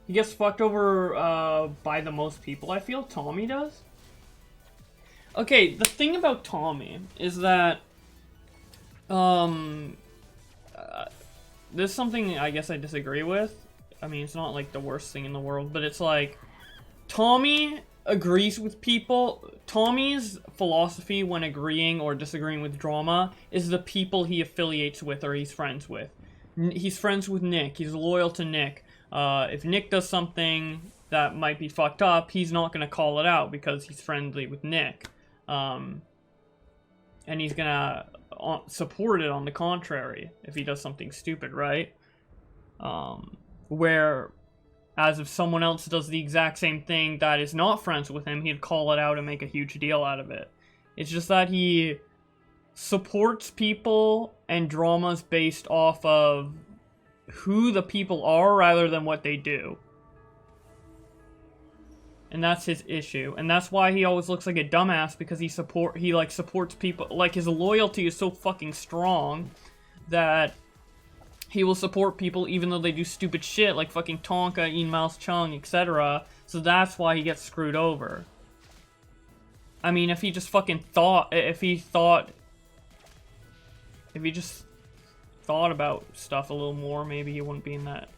He gets fucked over by the most people, I feel. Tommy does. Okay, the thing about Tommy is that this is something I guess I disagree with. I mean, it's not like the worst thing in the world, but it's like Tommy agrees with people. Tommy's philosophy when agreeing or disagreeing with drama is the people he affiliates with or he's friends with. He's friends with Nick. He's loyal to Nick. If Nick does something that might be fucked up, he's not going to call it out because he's friendly with Nick. And he's going to support it on the contrary if he does something stupid, right? Where... as if someone else does the exact same thing that is not friends with him, he'd call it out and make a huge deal out of it. It's just that he supports people and dramas based off of who the people are rather than what they do. And that's his issue. And that's why he always looks like a dumbass, because he supports people. Like, his loyalty is so fucking strong that he will support people even though they do stupid shit like fucking Tonka, Ian Miles Chung, etc. So that's why he gets screwed over. I mean, if he just fucking thought, if he just thought about stuff a little more, maybe he wouldn't be in that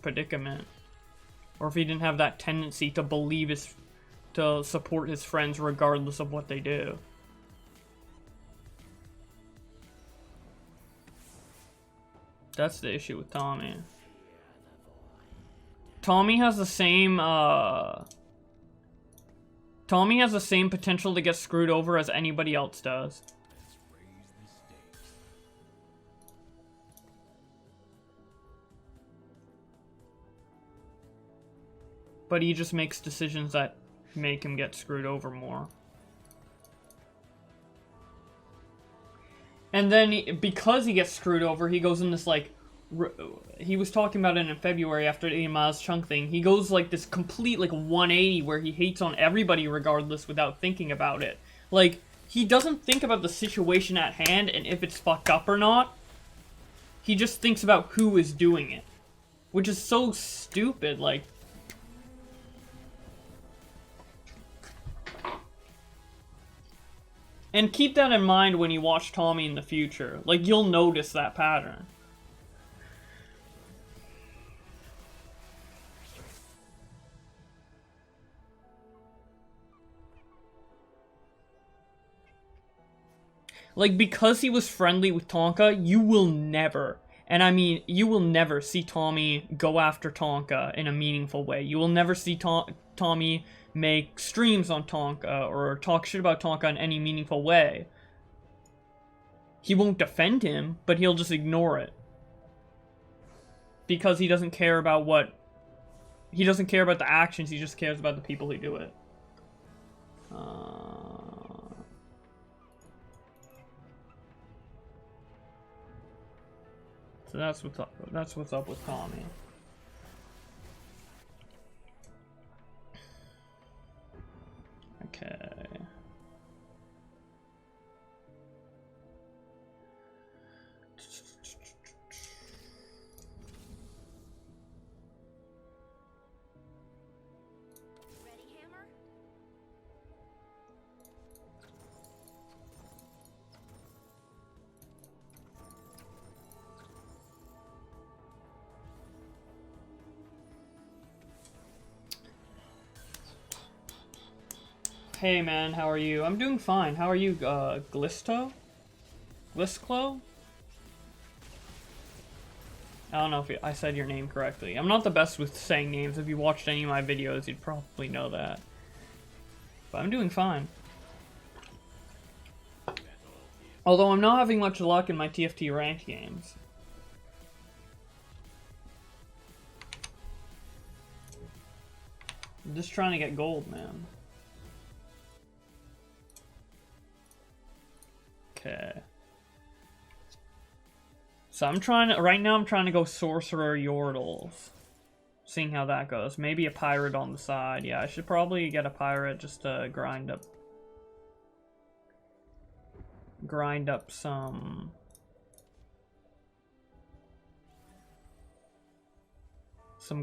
predicament. Or if he didn't have that tendency to to support his friends regardless of what they do. That's the issue with Tommy. Tommy has the same potential to get screwed over as anybody else does. But he just makes decisions that make him get screwed over more. And then, because he gets screwed over, he goes in this, like... he was talking about it in February after the Miles Chung thing. He goes, like, this complete, like, 180 where he hates on everybody regardless without thinking about it. Like, he doesn't think about the situation at hand and if it's fucked up or not. He just thinks about who is doing it. Which is so stupid, like... And keep that in mind when you watch Tommy in the future. Like, you'll notice that pattern. Like, because he was friendly with Tonka, you will never, and I mean, you will never see Tommy go after Tonka in a meaningful way. You will never see Tommy make streams on Tonka or talk shit about Tonka in any meaningful way. He won't defend him, but he'll just ignore it. Because he doesn't care about he doesn't care about the actions, he just cares about the people who do it. So that's what's up with Tommy. Okay. Hey man, how are you? I'm doing fine. How are you, Glisto? Glisclo? I don't know if I said your name correctly. I'm not the best with saying names. If you watched any of my videos, you'd probably know that. But I'm doing fine. Although I'm not having much luck in my TFT ranked games. I'm just trying to get gold, man. Okay. So right now I'm trying to go Sorcerer Yordles. Seeing how that goes. Maybe a Pirate on the side. Yeah, I should probably get a Pirate just to grind up some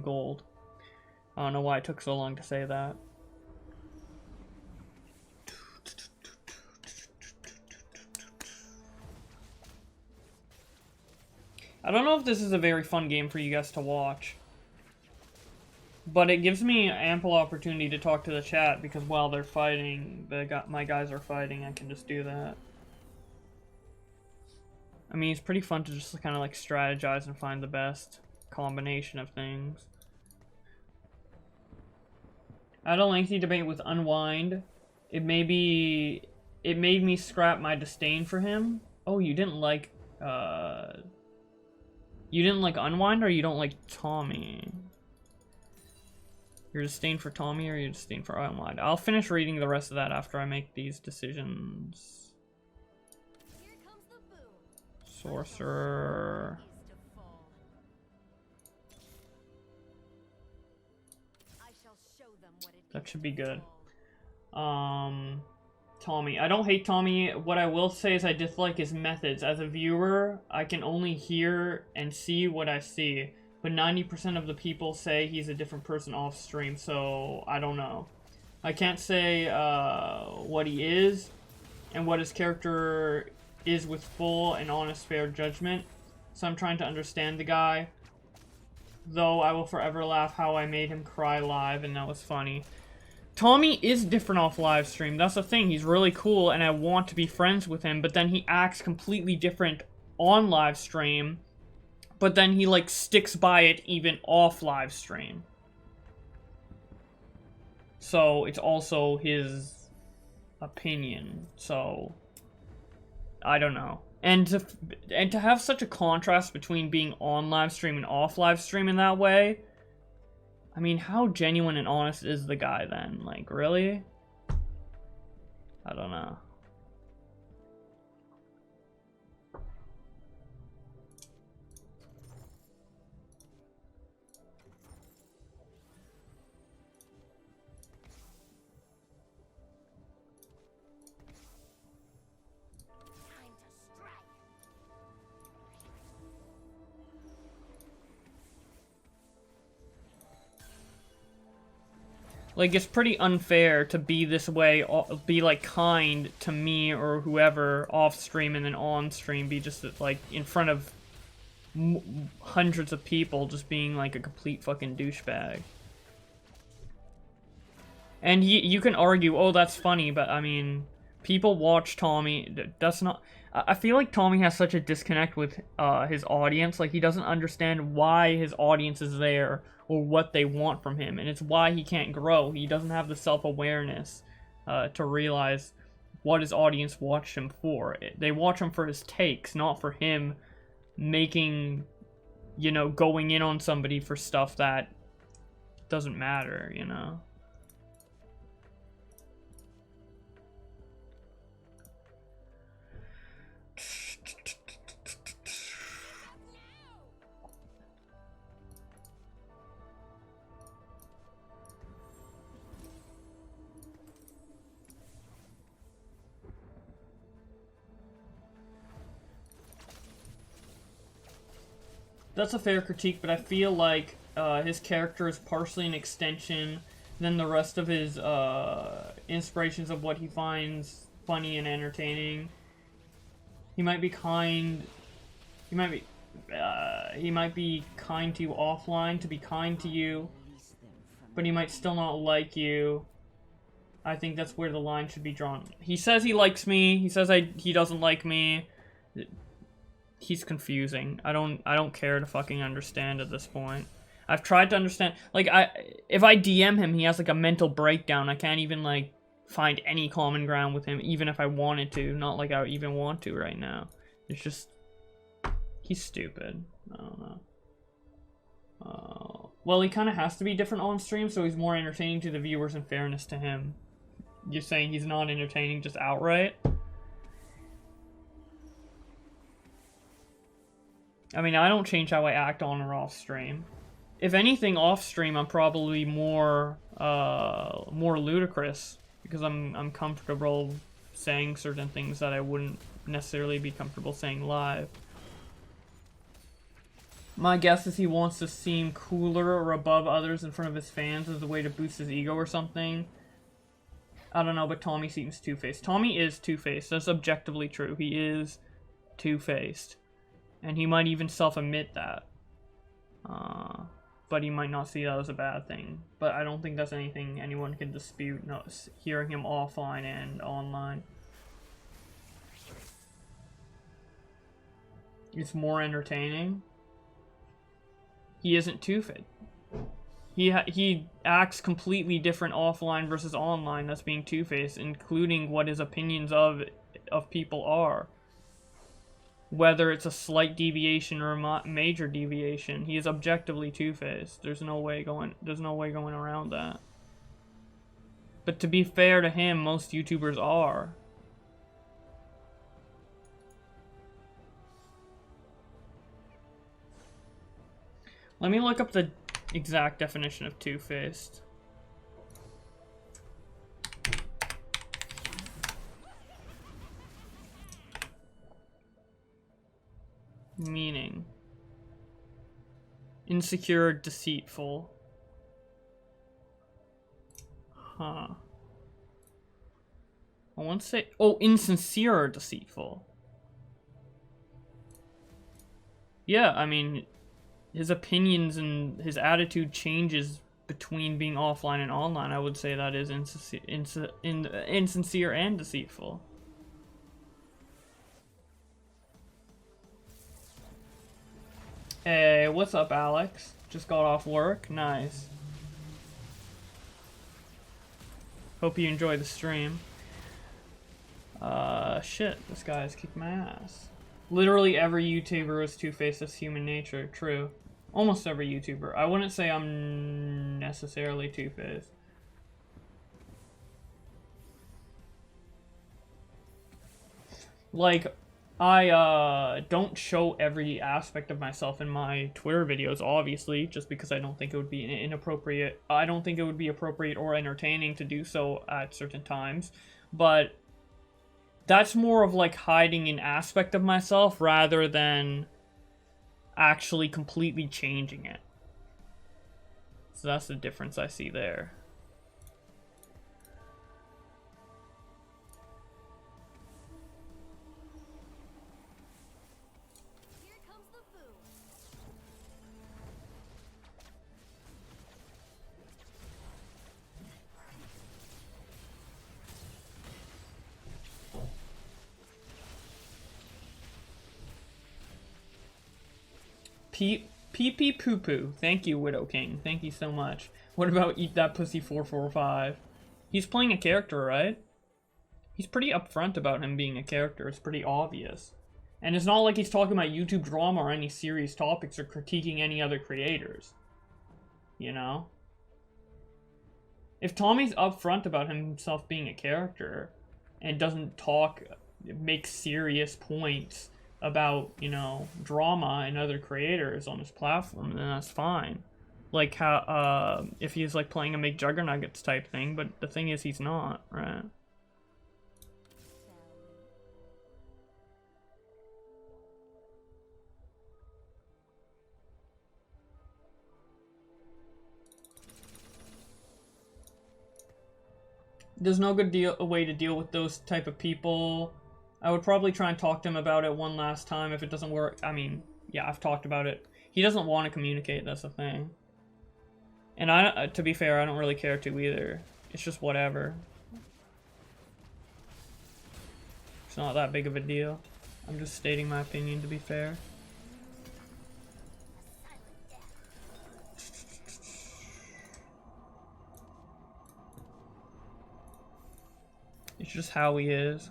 gold. I don't know why it took so long to say that. I don't know if this is a very fun game for you guys to watch. But it gives me ample opportunity to talk to the chat because while they're fighting, my guys are fighting, I can just do that. I mean, it's pretty fun to just kind of like strategize and find the best combination of things. I had a lengthy debate with Unwind. It made me scrap my disdain for him. Oh, you didn't like Unwind, or you don't like Tommy? Your disdain for Tommy or your disdain for Unwind? I'll finish reading the rest of that after I make these decisions. Here comes the boom. Sorcerer. I shall show them what it That is should be to good. fall. Tommy. I don't hate Tommy. What I will say is I dislike his methods. As a viewer, I can only hear and see what I see. But 90% of the people say he's a different person off stream, so I don't know. I can't say what he is and what his character is with full and honest fair judgment. So I'm trying to understand the guy. Though I will forever laugh how I made him cry live, and that was funny. Tommy is different off live stream. That's the thing. He's really cool, and I want to be friends with him, but then he acts completely different on live stream. But then he, like, sticks by it even off live stream. So, it's also his opinion. So, I don't know. And to have such a contrast between being on live stream and off live stream in that way, I mean, how genuine and honest is the guy then? Like, really? I don't know. Time to strike. Like, it's pretty unfair to be this way, be, like, kind to me or whoever off-stream, and then on-stream be just, like, in front of hundreds of people just being, like, a complete fucking douchebag. And you can argue, oh, that's funny, but, I mean, people watch Tommy, that's not... I feel like Tommy has such a disconnect with his audience, like, he doesn't understand why his audience is there, or what they want from him, and it's why he can't grow. He doesn't have the self-awareness to realize what his audience watched him for. They watch him for his takes, not for him making, you know, going in on somebody for stuff that doesn't matter, you know? That's a fair critique, but I feel like his character is partially an extension than the rest of his inspirations of what he finds funny and entertaining. He might be kind. He might be kind to you offline to be kind to you, but he might still not like you. I think that's where the line should be drawn. He says he likes me. He says he doesn't like me. He's confusing. I don't care to fucking understand at this point. I've tried to understand. Like, if I DM him, he has like a mental breakdown. I can't even like find any common ground with him, even if I wanted to. Not like I even want to right now. It's just he's stupid. I don't know. Well, he kind of has to be different on stream, so he's more entertaining to the viewers in fairness to him. You're saying he's not entertaining just outright? I mean, I don't change how I act on or off stream. If anything, off stream, I'm probably more ludicrous because I'm comfortable saying certain things that I wouldn't necessarily be comfortable saying live. My guess is he wants to seem cooler or above others in front of his fans as a way to boost his ego or something. I don't know, but Tommy seems two-faced. Tommy is two-faced. That's objectively true. He is two-faced. And he might even self-admit that. But he might not see that as a bad thing. But I don't think that's anything anyone can dispute, no, hearing him offline and online. It's more entertaining. He isn't two-faced. He acts completely different offline versus online. That's being two-faced, including what his opinions of people are. Whether it's a slight deviation or a major deviation, he is objectively two-faced. There's no way going around that. But to be fair to him, most YouTubers are. Let me look up the exact definition of two-faced. Meaning. Insecure, deceitful. Huh. I want to say... Oh, insincere or deceitful. Yeah, I mean... His opinions and his attitude changes between being offline and online. I would say that is insincere and deceitful. Hey, what's up, Alex? Just got off work? Nice. Hope you enjoy the stream. Shit, this guy's kicked my ass. Literally every YouTuber is two-faced. That's human nature. True. Almost every YouTuber. I wouldn't say I'm necessarily two-faced. Like, I don't show every aspect of myself in my Twitter videos, obviously, just because I don't think it would be inappropriate. I don't think it would be appropriate or entertaining to do so at certain times. But that's more of like hiding an aspect of myself rather than actually completely changing it. So that's the difference I see there. Here comes the boom. Pee poo poo. Thank you, Widow King. Thank you so much. What about Eat That Pussy 445? He's playing a character, right? He's pretty upfront about him being a character. It's pretty obvious. And it's not like he's talking about YouTube drama or any serious topics or critiquing any other creators. You know? If Tommy's upfront about himself being a character and doesn't make serious points about, you know, drama and other creators on his platform, then that's fine. Like how, if he's like playing a Make Juggernuggets type thing, but the thing is he's not, right? There's no good way to deal with those type of people. I would probably try and talk to him about it one last time. If it doesn't work, I mean, yeah, I've talked about it. He doesn't want to communicate, that's the thing. And to be fair, I don't really care to either. It's just whatever. It's not that big of a deal. I'm just stating my opinion, to be fair. It's just how he is.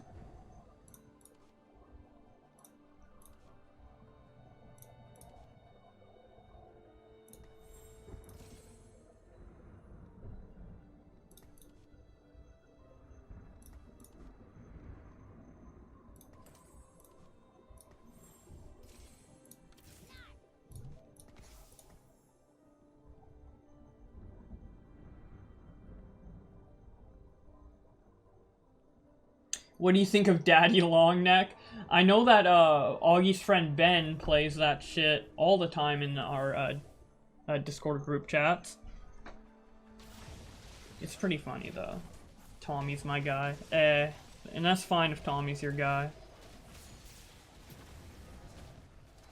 What do you think of Daddy Longneck? I know that Augie's friend Ben plays that shit all the time in our Discord group chats. It's pretty funny though. Tommy's my guy. And that's fine if Tommy's your guy.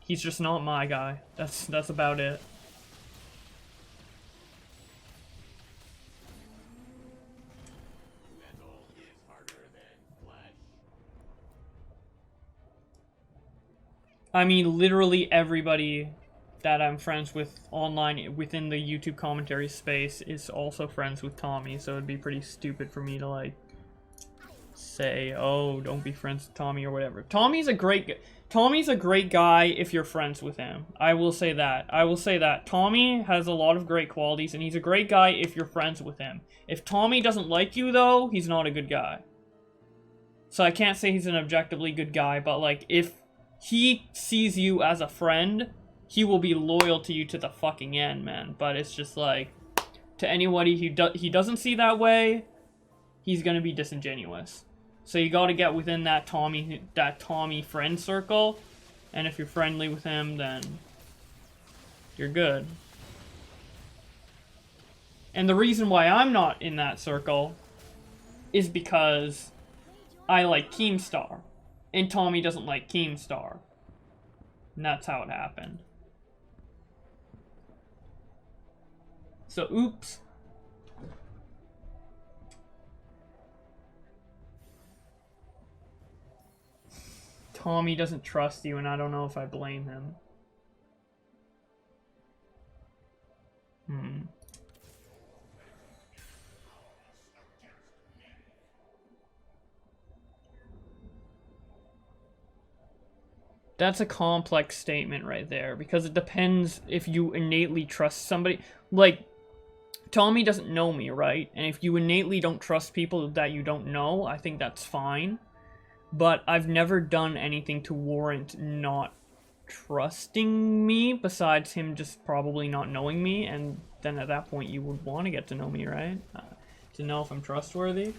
He's just not my guy. That's about it. I mean, literally everybody that I'm friends with online within the YouTube commentary space is also friends with Tommy, so it'd be pretty stupid for me to, like, say, oh, don't be friends with Tommy or whatever. Tommy's a great guy if you're friends with him. I will say that. Tommy has a lot of great qualities, and he's a great guy if you're friends with him. If Tommy doesn't like you, though, he's not a good guy. So I can't say he's an objectively good guy, but, like, if he sees you as a friend, he will be loyal to you to the fucking end, man. But it's just like, to anybody he doesn't see that way, he's gonna be disingenuous. So you gotta get within that Tommy friend circle, and if you're friendly with him, then you're good. And the reason why I'm not in that circle is because I like Keemstar. And Tommy doesn't like Keemstar. And that's how it happened. So, oops. Tommy doesn't trust you, and I don't know if I blame him. That's a complex statement right there, because it depends if you innately trust somebody. Like, Tommy doesn't know me, right? And if you innately don't trust people that you don't know, I think that's fine. But I've never done anything to warrant not trusting me, besides him just probably not knowing me, and then at that point you would want to get to know me, right? To know if I'm trustworthy.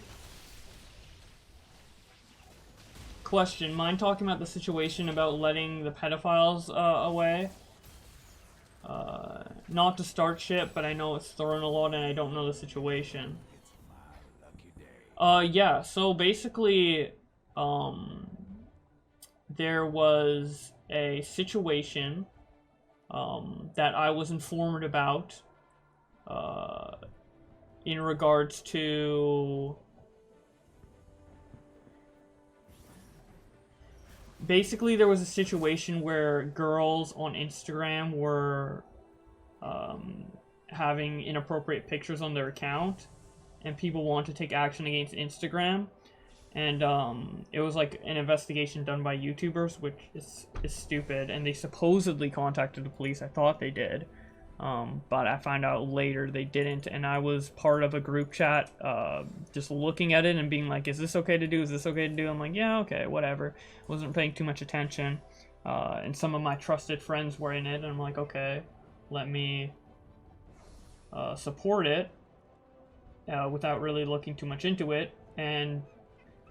Question, mind talking about the situation about letting the pedophiles away? Not to start shit, but I know it's thrown a lot and I don't know the situation. Yeah, so basically, there was a situation, that I was informed about, in regards to... Basically, there was a situation where girls on Instagram were having inappropriate pictures on their account, and people want to take action against Instagram. And it was like an investigation done by YouTubers, which is stupid, and they supposedly contacted the police. I thought they did, but I found out later they didn't, and I was part of a group chat just looking at it and being like, is this okay to do? Is this okay to do? I'm like, yeah, okay, whatever. Wasn't paying too much attention, and some of my trusted friends were in it, and I'm like, okay, let me support it without really looking too much into it. And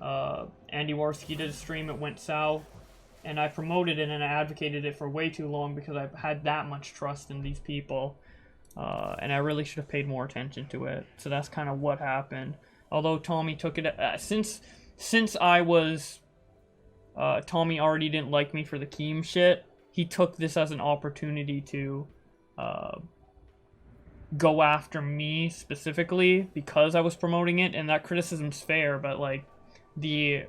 Andy Warski did a stream, it went south, and I promoted it and I advocated it for way too long because I've had that much trust in these people, and I really should have paid more attention to it. So that's kind of what happened. Although Tommy took it, since I was, Tommy already didn't like me for the Keem shit, he took this as an opportunity to go after me specifically because I was promoting it, and that criticism's fair, but like the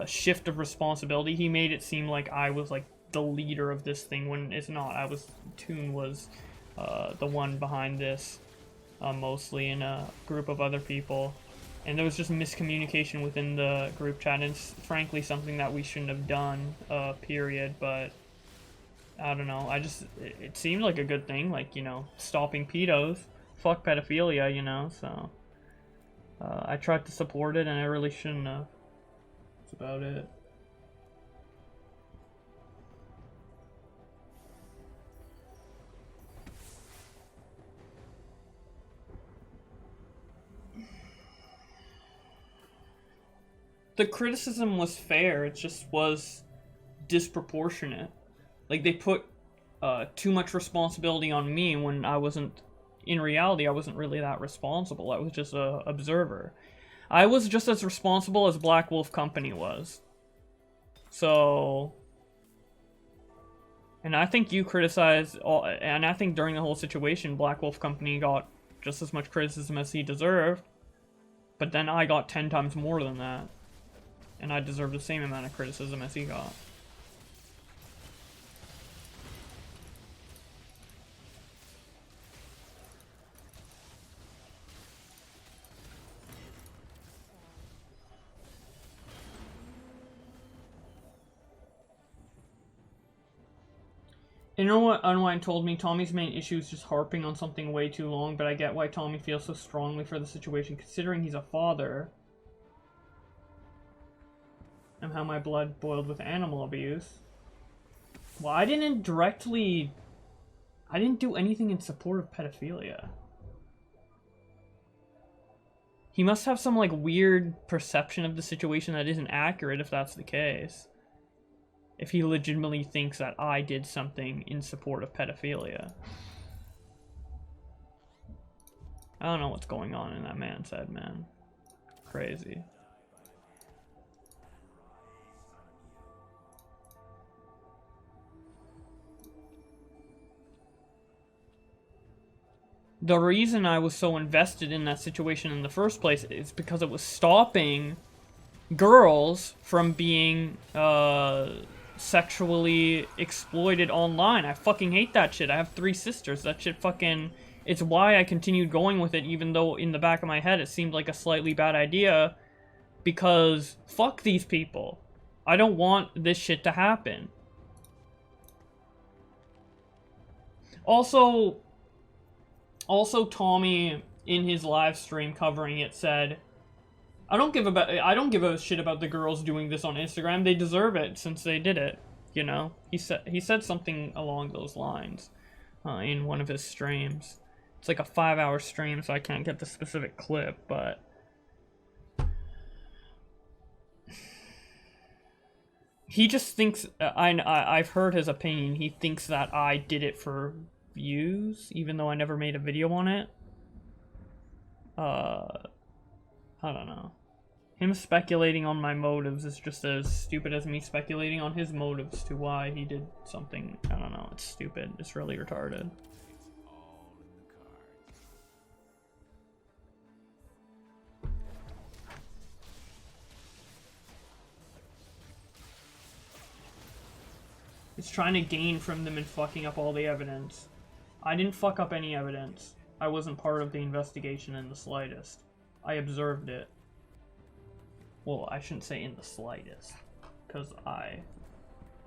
shift of responsibility, he made it seem like I was like the leader of this thing when it's not. Toon was the one behind this, mostly, in a group of other people, and there was just miscommunication within the group chat, and it's frankly something that we shouldn't have done, period. But I don't know, it seemed like a good thing, like, you know, stopping pedos, fuck pedophilia, you know, so I tried to support it, and I really shouldn't have. That's about it. The criticism was fair, it just was disproportionate. Like, they put too much responsibility on me when I wasn't, in reality, I wasn't really that responsible. I was just a observer. I was just as responsible as Black Wolf Company was. So, and I think you criticized, and I think during the whole situation, Black Wolf Company got just as much criticism as he deserved. But then I got 10 times more than that. And I deserve the same amount of criticism as he got. You know what Unwind told me? Tommy's main issue is just harping on something way too long, but I get why Tommy feels so strongly for the situation, considering he's a father. And how my blood boiled with animal abuse. Well, I didn't do anything in support of pedophilia. He must have some, like, weird perception of the situation that isn't accurate if that's the case. If he legitimately thinks that I did something in support of pedophilia. I don't know what's going on in that man's head, man. Crazy. The reason I was so invested in that situation in the first place is because it was stopping girls from being, sexually exploited online. I fucking hate that shit. I have 3 sisters. That shit fucking... It's why I continued going with it, even though in the back of my head it seemed like a slightly bad idea. Because fuck these people. I don't want this shit to happen. Also, Tommy, in his live stream covering it, said, I don't give a shit about the girls doing this on Instagram. They deserve it since they did it. You know, he said something along those lines in one of his streams. It's like a 5-hour stream, so I can't get the specific clip, but he just thinks I've heard his opinion. He thinks that I did it for views, even though I never made a video on it. I don't know. Him speculating on my motives is just as stupid as me speculating on his motives to why he did something. I don't know, it's stupid. It's really retarded. It's trying to gain from them and fucking up all the evidence. I didn't fuck up any evidence. I wasn't part of the investigation in the slightest. I observed it. Well, I shouldn't say in the slightest, because I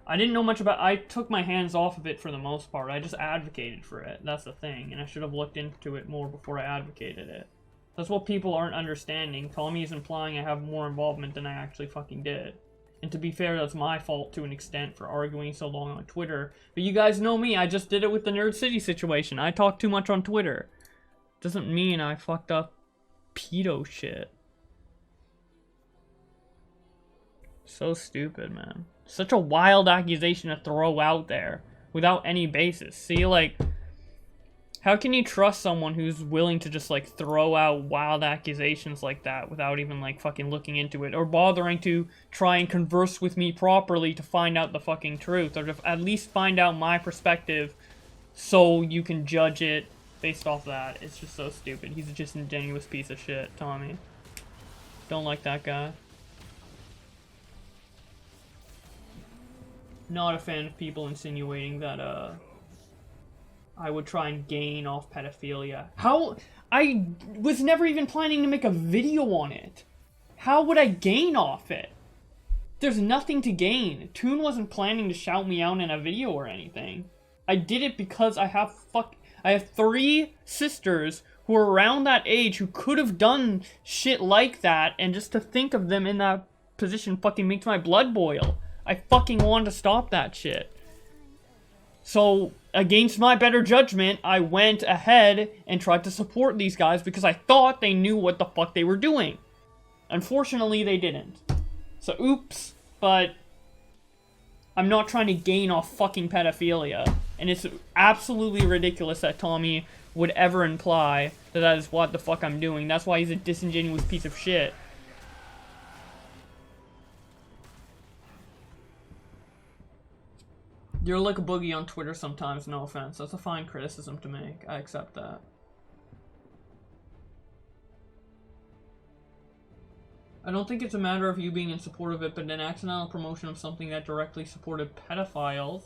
didn't know much about. I took my hands off of it for the most part. I just advocated for it. That's the thing, and I should have looked into it more before I advocated it. That's what people aren't understanding. Tommy is implying I have more involvement than I actually fucking did. And to be fair, that's my fault to an extent for arguing so long on Twitter. But you guys know me. I just did it with the Nerd City situation. I talk too much on Twitter. Doesn't mean I fucked up pedo shit. So stupid, man. Such a wild accusation to throw out there without any basis. See, like, how can you trust someone who's willing to just, like, throw out wild accusations like that without even, like, fucking looking into it or bothering to try and converse with me properly to find out the fucking truth or to at least find out my perspective so you can judge it based off that? It's just so stupid. He's just an ingenuous piece of shit, Tommy. Don't like that guy. Not a fan of people insinuating that, I would try and gain off pedophilia. How? I was never even planning to make a video on it. How would I gain off it? There's nothing to gain. Toon wasn't planning to shout me out in a video or anything. I did it because I have 3 sisters who are around that age who could have done shit like that, and just to think of them in that position fucking makes my blood boil. I fucking wanted to stop that shit. So, against my better judgment, I went ahead and tried to support these guys because I thought they knew what the fuck they were doing. Unfortunately, they didn't. So, oops, but I'm not trying to gain off fucking pedophilia. And it's absolutely ridiculous that Tommy would ever imply that that is what the fuck I'm doing. That's why he's a disingenuous piece of shit. You're like a boogie on Twitter sometimes, no offense. That's a fine criticism to make. I accept that. I don't think it's a matter of you being in support of it, but an accidental promotion of something that directly supported pedophiles.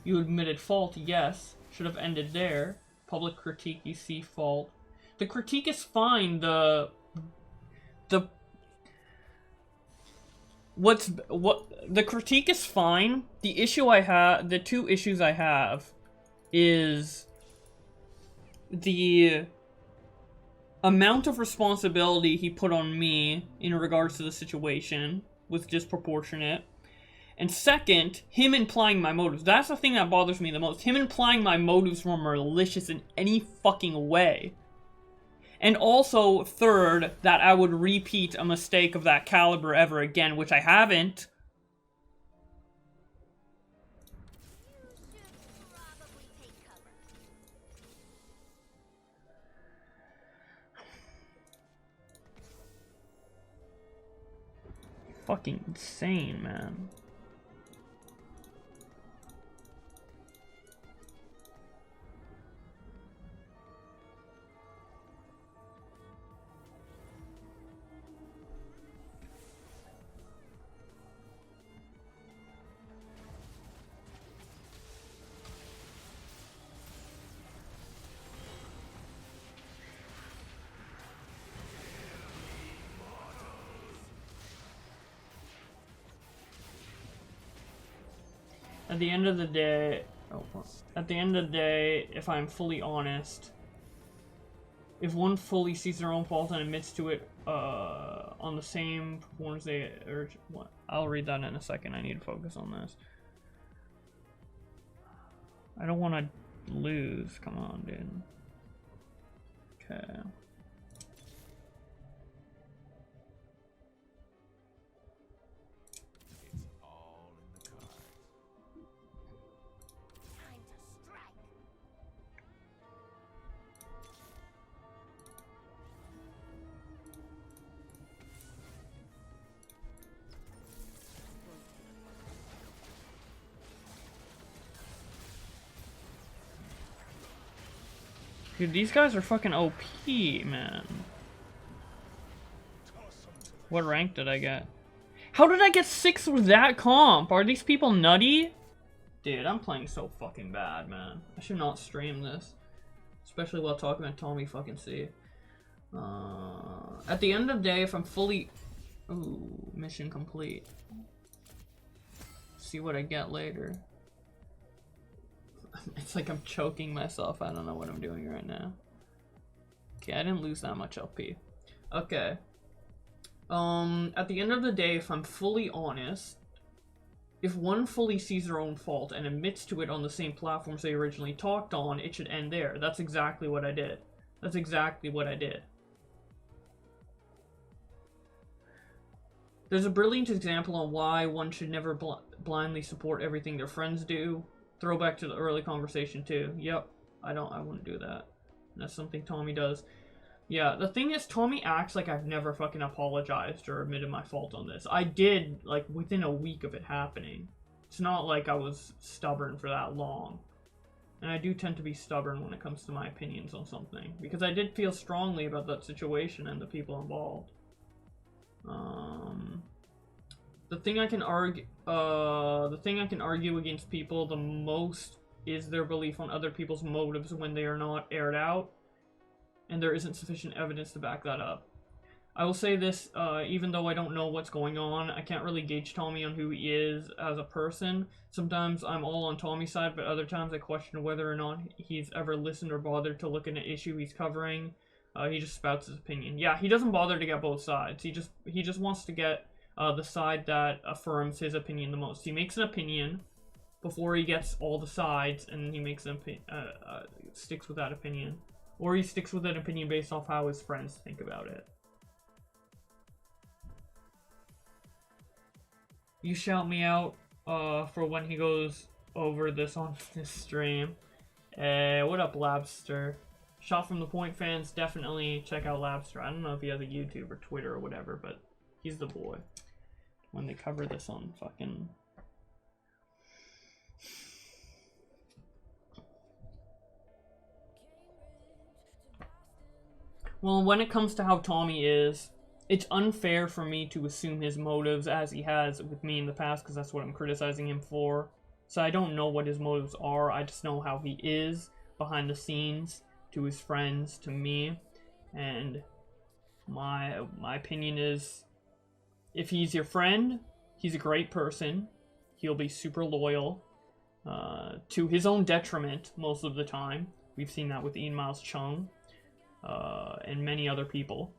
You admitted fault, yes. Should have ended there. Public critique, you see fault. The critique is fine. The critique is fine. The issue I have, the two issues I have, is the amount of responsibility he put on me in regards to the situation was disproportionate. And second, him implying my motives. That's the thing that bothers me the most. Him implying my motives were malicious in any fucking way. And also, third, that I would repeat a mistake of that caliber ever again, which I haven't. You should probably take cover. Fucking insane, man. At the end of the day, if I'm fully honest, if one fully sees their own fault and admits to it on the same performance they urge, what? I'll read that in a second. I need to focus on this. I don't want to lose. Come on, dude. Okay. Time to strike. Dude, these guys are fucking OP, man. What rank did I get? How did I get 6 with that comp? Are these people nutty? Dude, I'm playing so fucking bad, man. I should not stream this. Especially while talking about Tommy fucking C. At the end of the day, if I'm fully... Ooh, mission complete. See what I get later. It's like I'm choking myself. I don't know what I'm doing right now. Okay, I didn't lose that much LP. Okay. At the end of the day, if I'm fully honest, if one fully sees their own fault and admits to it on the same platforms they originally talked on, it should end there. That's exactly what I did. That's exactly what I did. There's a brilliant example on why one should never blindly support everything their friends do. Throwback to the early conversation too. Yep, I wouldn't do that. That's something Tommy does. Yeah, the thing is, Tommy acts like I've never fucking apologized or admitted my fault on this. I did, like, within a week of it happening. It's not like I was stubborn for that long. And I do tend to be stubborn when it comes to my opinions on something. Because I did feel strongly about that situation and the people involved. The thing I can argue against people the most is their belief on other people's motives when they are not aired out, and there isn't sufficient evidence to back that up. I will say this, even though I don't know what's going on, I can't really gauge Tommy on who he is as a person. Sometimes I'm all on Tommy's side, but other times I question whether or not he's ever listened or bothered to look at an issue he's covering. He just spouts his opinion. Yeah, he doesn't bother to get both sides. He just wants to get the side that affirms his opinion the most. He makes an opinion before he gets all the sides, and he makes an sticks with that opinion. Or he sticks with an opinion based off how his friends think about it. You shout me out for when he goes over this on this stream. What up, Labster? Shot from the Point fans, definitely check out Labster. I don't know if he has a YouTube or Twitter or whatever, but he's the boy. When they cover this on fucking... Well, when it comes to how Tommy is, it's unfair for me to assume his motives as he has with me in the past, because that's what I'm criticizing him for. So I don't know what his motives are, I just know how he is behind the scenes, to his friends, to me. And my opinion is, if he's your friend, he's a great person. He'll be super loyal, to his own detriment most of the time. We've seen that with Ian Miles Chung. And many other people.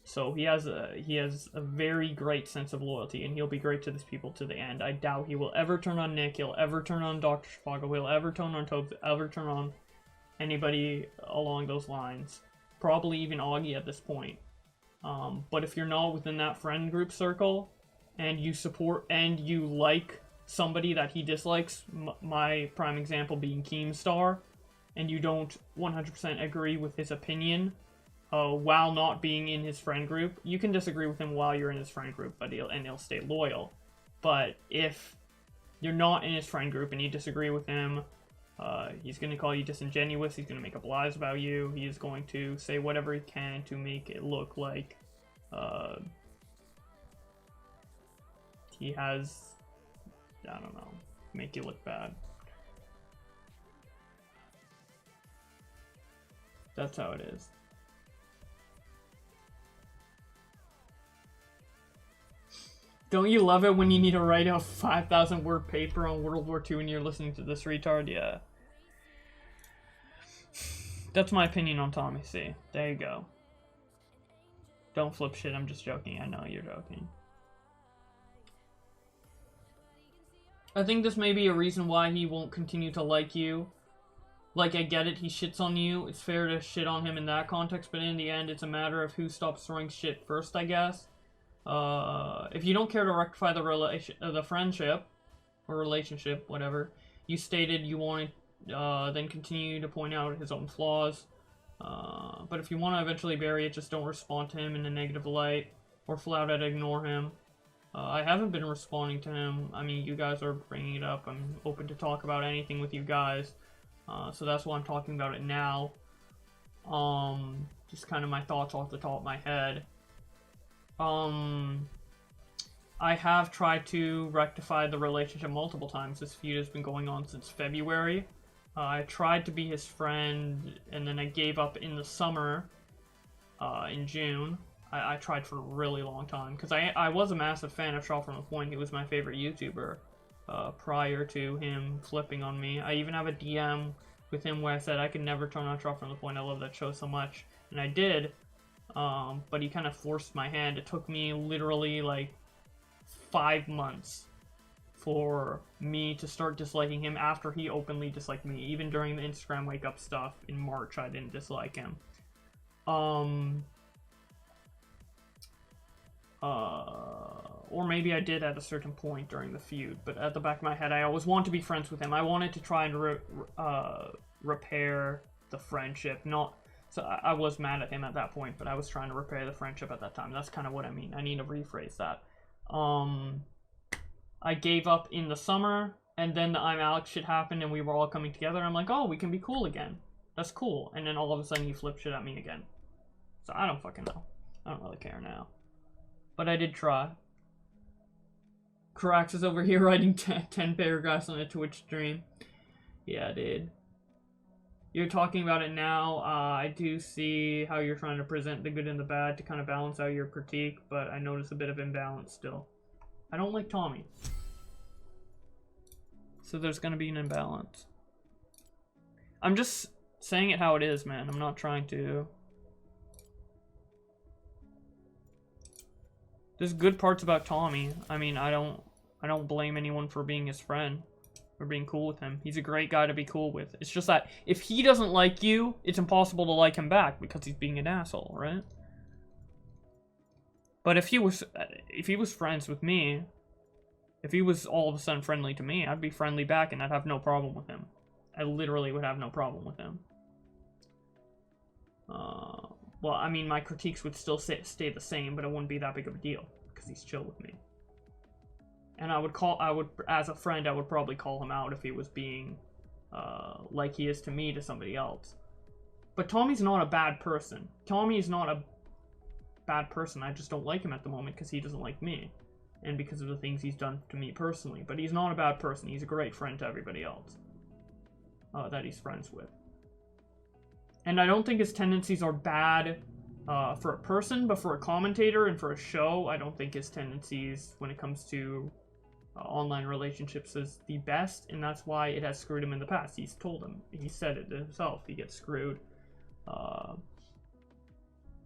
So he has a very great sense of loyalty, and he'll be great to these people to the end. I doubt he will ever turn on Nick, he'll ever turn on Dr. Spago, he'll ever turn on Tobes, ever turn on anybody along those lines. Probably even Augie at this point. But if you're not within that friend group circle, and you support and you like somebody that he dislikes, my prime example being Keemstar, and you don't 100% agree with his opinion while not being in his friend group, you can disagree with him while you're in his friend group, but he'll stay loyal. But if you're not in his friend group and you disagree with him, he's going to call you disingenuous, he's going to make up lies about you, he is going to say whatever he can to make it look like he has, I don't know, make you look bad. That's how it is. Don't you love it when you need to write a 5,000 word paper on World War II and you're listening to this retard? Yeah. That's my opinion on Tommy C. There you go. Don't flip shit, I'm just joking. I know you're joking. I think this may be a reason why he won't continue to like you. Like, I get it, he shits on you. It's fair to shit on him in that context, but in the end, it's a matter of who stops throwing shit first, I guess. If you don't care to rectify the friendship, or relationship, whatever, you stated you want to then continue to point out his own flaws. But if you want to eventually bury it, just don't respond to him in a negative light, or flat out ignore him. I haven't been responding to him. I mean, you guys are bringing it up. I'm open to talk about anything with you guys. So that's why I'm talking about it now. Just kind of my thoughts off the top of my head. I have tried to rectify the relationship multiple times. This feud has been going on since February. I tried to be his friend, and then I gave up in the summer, in June. I tried for a really long time, because I was a massive fan of Shot from the Point. He was my favorite YouTuber. Prior to him flipping on me. I even have a DM with him where I said I could never turn on Shot from the Point. I love that show so much. And I did. But he kind of forced my hand. It took me literally like 5 months for me to start disliking him after he openly disliked me. Even during the Instagram wake up stuff in March, I didn't dislike him. Or maybe I did at a certain point during the feud, but at the back of my head, I always wanted to be friends with him. I wanted to try and repair the friendship. So I was mad at him at that point, but I was trying to repair the friendship at that time. That's kind of what I mean. I need to rephrase that. I gave up in the summer, and then the I'm Alex shit happened, and we were all coming together. I'm like, oh, we can be cool again. That's cool. And then all of a sudden, he flipped shit at me again. So I don't fucking know. I don't really care now. But I did try. Krax is over here writing 10 paragraphs on a Twitch stream. Yeah, dude. You're talking about it now. I do see how you're trying to present the good and the bad to kind of balance out your critique, but I notice a bit of imbalance still. I don't like Tommy. So there's gonna be an imbalance. I'm just saying it how it is, man. I'm not trying to... There's good parts about Tommy. I mean, I don't blame anyone for being his friend, or being cool with him. He's a great guy to be cool with. It's just that if he doesn't like you, it's impossible to like him back because he's being an asshole, right? But if he was friends with me, If he was all of a sudden friendly to me, I'd be friendly back and I'd have no problem with him. I literally would have no problem with him. Well, I mean, my critiques would still stay the same, but it wouldn't be that big of a deal because he's chill with me. And as a friend, I would probably call him out if he was being like he is to me to somebody else. But Tommy's not a bad person. Tommy is not a bad person. I just don't like him at the moment because he doesn't like me. And because of the things he's done to me personally. But he's not a bad person. He's a great friend to everybody else that he's friends with. And I don't think his tendencies are bad for a person, but for a commentator and for a show, I don't think his tendencies when it comes to online relationships is the best, and that's why it has screwed him in the past. He's told him. He said it himself. He gets screwed.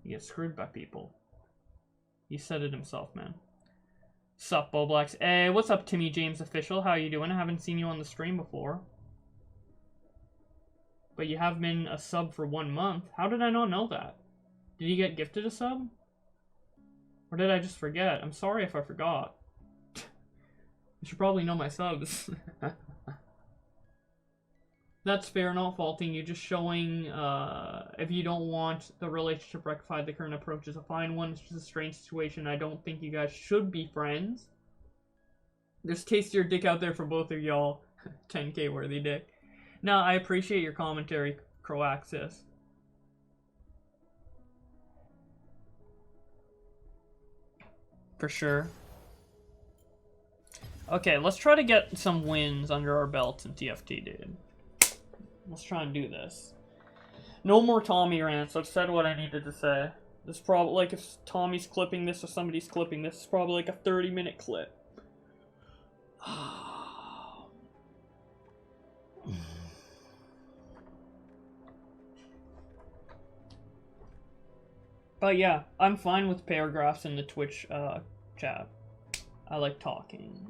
He gets screwed by people. He said it himself, man. Sup, Bowblax? Hey, what's up, Timmy James Official? How you doing? I haven't seen you on the stream before. But you have been a sub for 1 month. How did I not know that? Did you get gifted a sub? Or did I just forget? I'm sorry if I forgot. I should probably know my subs. That's fair, not faulting you, just showing if you don't want the relationship rectified, the current approach is a fine one. It's just a strange situation. I don't think you guys should be friends. There's tastier dick out there for both of y'all. 10k worthy dick. No, I appreciate your commentary, Croaxis. For sure. Okay, let's try to get some wins under our belts in TFT, dude. Let's try and do this. No more Tommy rants. I've said what I needed to say. This probably, like, if Tommy's clipping this or somebody's clipping this, it's probably like a 30-minute clip. But yeah, I'm fine with paragraphs in the Twitch chat. I like talking.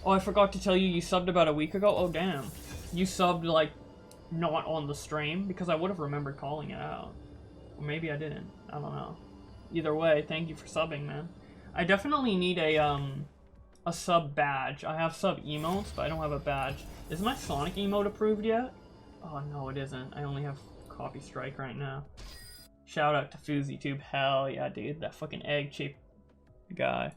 Oh, I forgot to tell you, you subbed about a week ago? Oh, damn. You subbed, like, not on the stream? Because I would have remembered calling it out. Or maybe I didn't. I don't know. Either way, thank you for subbing, man. I definitely need a sub badge. I have sub emotes, but I don't have a badge. Is my Sonic emote approved yet? Oh, no, it isn't. I only have Copy Strike right now. Shout out to FoozyTube. Hell yeah, dude. That fucking egg-shaped guy.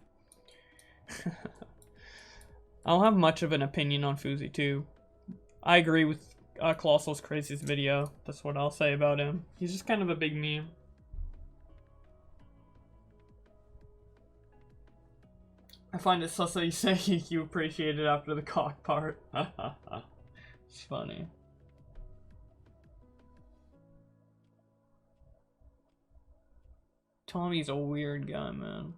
I don't have much of an opinion on FoozyTube. I agree with Colossal's Crazy's video. That's what I'll say about him. He's just kind of a big meme. I find it sus that you say you appreciate it after the cock part. It's funny. Tommy's a weird guy, man.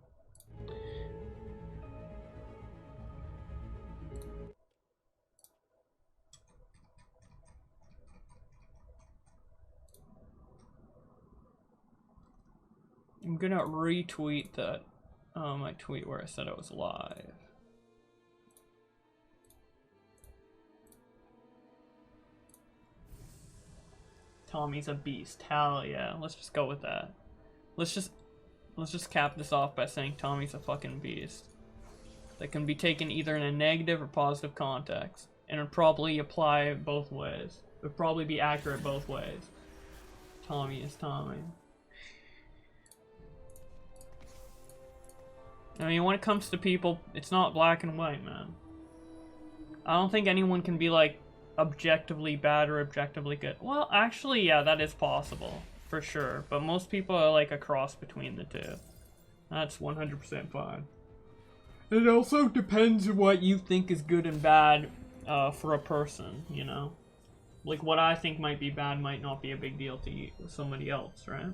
I'm gonna retweet that, my tweet where I said I was live. Tommy's a beast. Hell yeah. Let's just go with that. Let's just cap this off by saying Tommy's a fucking beast. That can be taken either in a negative or positive context. And it would probably apply both ways. It would probably be accurate both ways. Tommy is Tommy. I mean, when it comes to people, it's not black and white, man. I don't think anyone can be, like, objectively bad or objectively good. Well, actually, yeah, that is possible. For sure. But most people are, like, a cross between the two. That's 100% fine. It also depends on what you think is good and bad for a person, you know? Like, what I think might be bad might not be a big deal to you, somebody else, right?